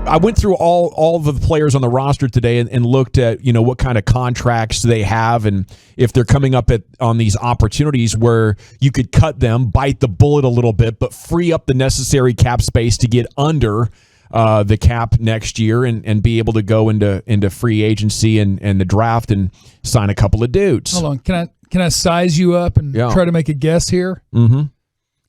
I went through all of the players on the roster today and looked at, what kind of contracts they have and if they're coming up on these opportunities where you could cut them, bite the bullet a little bit, but free up the necessary cap space to get under the cap next year and be able to go into free agency and the draft and sign a couple of dudes. Hold on. Can I size you up and try to make a guess here? Mm-hmm.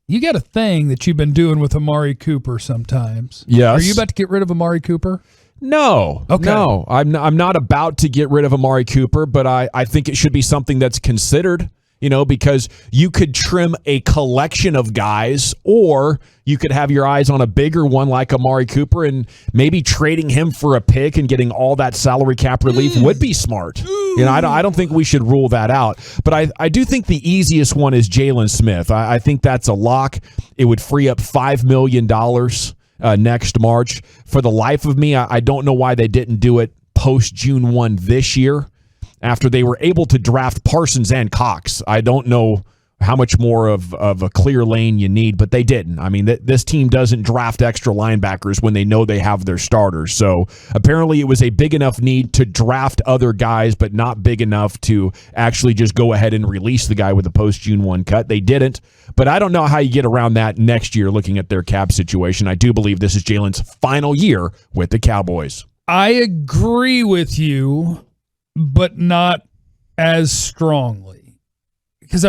You got a thing that you've been doing with Amari Cooper sometimes. Yes. Are you about to get rid of Amari Cooper? No. Okay. No. I'm not about to get rid of Amari Cooper, but I think it should be something that's considered, because you could trim a collection of guys or you could have your eyes on a bigger one like Amari Cooper and maybe trading him for a pick and getting all that salary cap relief would be smart. I don't think we should rule that out. But I do think the easiest one is Jaylon Smith. I think that's a lock. It would free up $5 million next March. For the life of me, I don't know why they didn't do it post June 1 this year after they were able to draft Parsons and Cox. I don't know how much more of a clear lane you need, but they didn't. I mean, this team doesn't draft extra linebackers when they know they have their starters. So apparently it was a big enough need to draft other guys, but not big enough to actually just go ahead and release the guy with a post-June 1 cut. They didn't, but I don't know how you get around that next year looking at their cap situation. I do believe this is Jaylon's final year with the Cowboys. I agree with you, but not as strongly. Because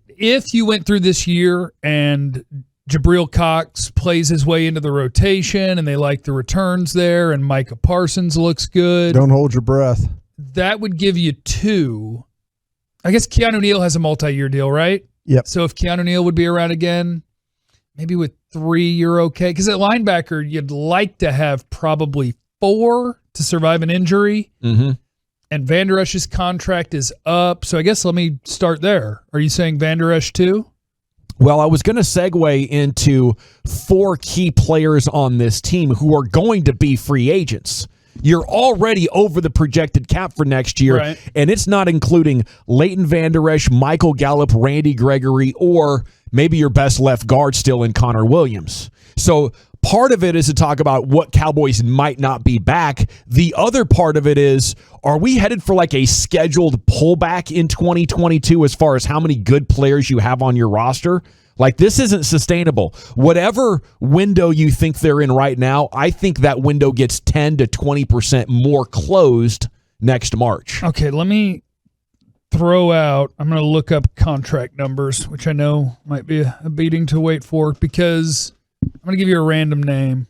if you went through this year and Jabril Cox plays his way into the rotation and they like the returns there and Micah Parsons looks good. Don't hold your breath. That would give you two. I guess Keanu Neal has a multi-year deal, right? Yep. So if Keanu Neal would be around again, maybe with 3, you're okay. Because at linebacker, you'd like to have probably 4 to survive an injury. Mm-hmm. And Van Der Esch's contract is up. So I guess let me start there. Are you saying Van Der Esch too? Well, I was going to segue into 4 key players on this team who are going to be free agents. You're already over the projected cap for next year, right, and it's not including Leighton Van Der Esch, Michael Gallup, Randy Gregory, or maybe your best left guard still in Connor Williams. So part of it is to talk about what Cowboys might not be back. The other part of it is, are we headed for like a scheduled pullback in 2022 as far as how many good players you have on your roster? Like, this isn't sustainable. Whatever window you think they're in right now, I think that window gets 10 to 20% more closed next March. Okay, let me throw out, I'm going to look up contract numbers, which I know might be a beating to wait for, because I'm going to give you a random name.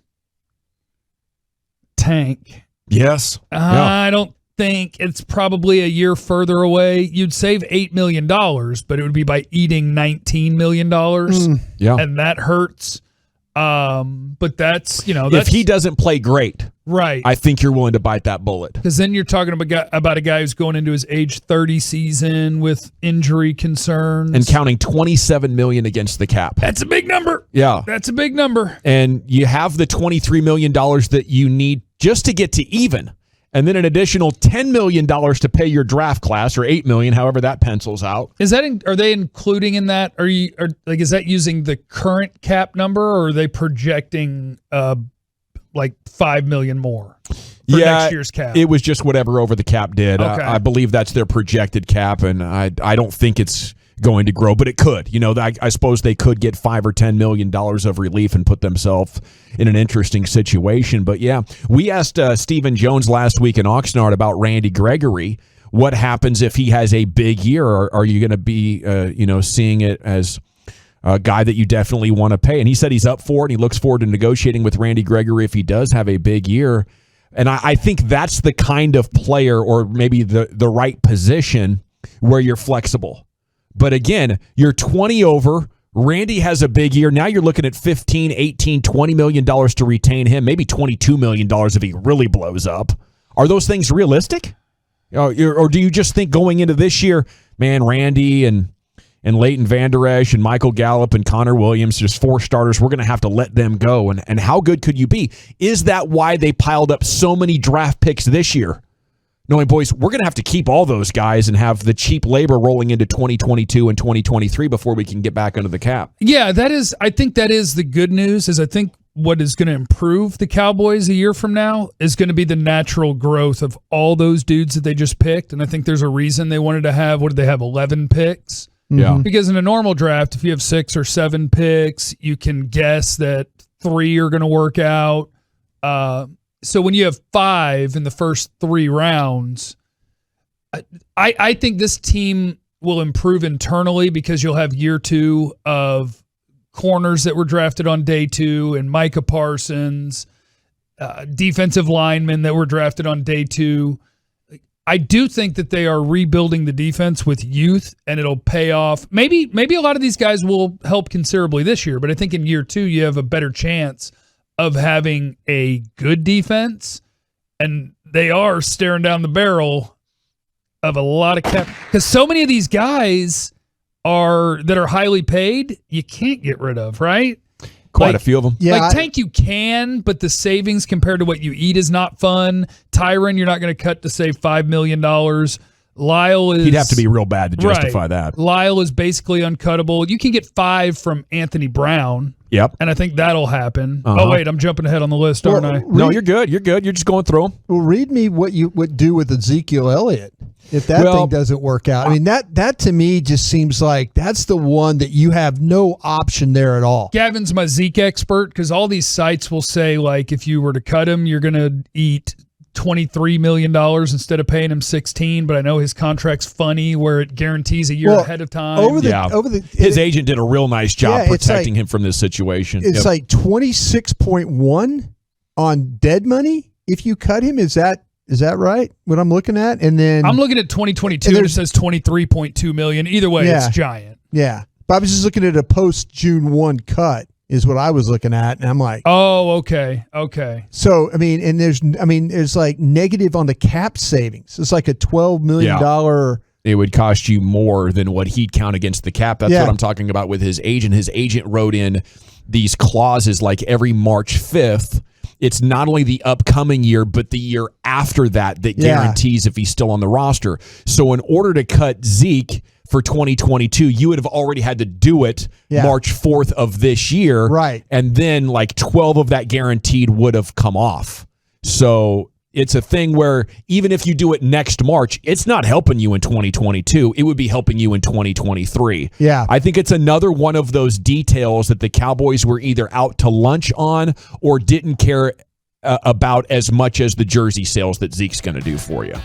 Tank. Yes. I don't think it's probably a year further away. You'd save $8 million, but it would be by eating $19 million. Yeah. And that hurts. But that's, if he doesn't play great, right, I think you're willing to bite that bullet. Because then you're talking about a guy who's going into his age 30 season with injury concerns. And counting $27 million against the cap. That's a big number. Yeah. That's a big number. And you have the $23 million that you need just to get to even. And then an additional $10 million to pay your draft class, or $8 million, however that pencils out. Are they including in that? Is that using the current cap number, or are they projecting like $5 million more for next year's cap? It was just whatever over the cap did. Okay. I believe that's their projected cap, and I don't think it's going to grow, but it could. I suppose they could get $5 or $10 million of relief and put themselves in an interesting situation. But yeah, we asked Stephen Jones last week in Oxnard about Randy Gregory. What happens if he has a big year? Are you going to be, seeing it as a guy that you definitely want to pay? And he said he's up for it. And he looks forward to negotiating with Randy Gregory if he does have a big year. And I think that's the kind of player, or maybe the right position where you're flexible. But again, you're 20 over. Randy has a big year. Now you're looking at $15, $18, $20 million to retain him, maybe $22 million if he really blows up. Are those things realistic? Or do you just think going into this year, man, Randy and Leighton Van Der Esch and Michael Gallup and Connor Williams, just 4 starters, we're going to have to let them go. And how good could you be? Is that why they piled up so many draft picks this year? Knowing, boys, we're going to have to keep all those guys and have the cheap labor rolling into 2022 and 2023 before we can get back under the cap. Yeah, I think that is the good news, is I think what is going to improve the Cowboys a year from now is going to be the natural growth of all those dudes that they just picked. And I think there's a reason they wanted to have, 11 picks? Yeah. Because in a normal draft, if you have 6 or 7 picks, you can guess that 3 are going to work out. So when you have 5 in the first 3 rounds, I think this team will improve internally because you'll have year 2 of corners that were drafted on day 2 and Micah Parsons, defensive linemen that were drafted on day 2. I do think that they are rebuilding the defense with youth, and it'll pay off. Maybe a lot of these guys will help considerably this year, but I think in year 2 you have a better chance of having a good defense, and they are staring down the barrel of a lot of cap, because so many of these guys that are highly paid, you can't get rid of, right? Quite a few of them. Yeah, Tank you can, but the savings compared to what you eat is not fun. Tyron, you're not going to cut to save $5 million. Lyle is... He'd have to be real bad to justify that. Lyle is basically uncuttable. You can get 5 from Anthony Brown. Yep. And I think that'll happen. Oh, wait, I'm jumping ahead on the list, aren't I? No, you're good. You're good. You're just going through them. Well, read me what you would do with Ezekiel Elliott if that thing doesn't work out. I mean, that to me just seems like that's the one that you have no option there at all. Gavin's my Zeke expert because all these sites will say, like, if you were to cut him, you're going to eat $23 million instead of paying him $16, but I know his contract's funny where it guarantees a year ahead of time. His agent did a real nice job protecting him from this situation. It's like 26.1 on dead money if you cut him. Is that right? What I'm looking at? And then I'm looking at 2022 and it says 23.2 million. Either way, it's giant. Yeah. But I was just looking at a post June 1 cut. Is what I was looking at, and I'm like, oh, okay. So I mean, and there's like negative on the cap savings. It's like a $12 million. It would cost you more than what he'd count against the cap. That's what I'm talking about with his agent. His agent wrote in these clauses like every March 5th. It's not only the upcoming year, but the year after that guarantees if he's still on the roster. So in order to cut Zeke for 2022, you would have already had to do it March 4th of this year. Right. And then like 12 of that guaranteed would have come off. So it's a thing where even if you do it next March, it's not helping you in 2022. It would be helping you in 2023. Yeah. I think it's another one of those details that the Cowboys were either out to lunch on or didn't care about as much as the jersey sales that Zeke's going to do for you.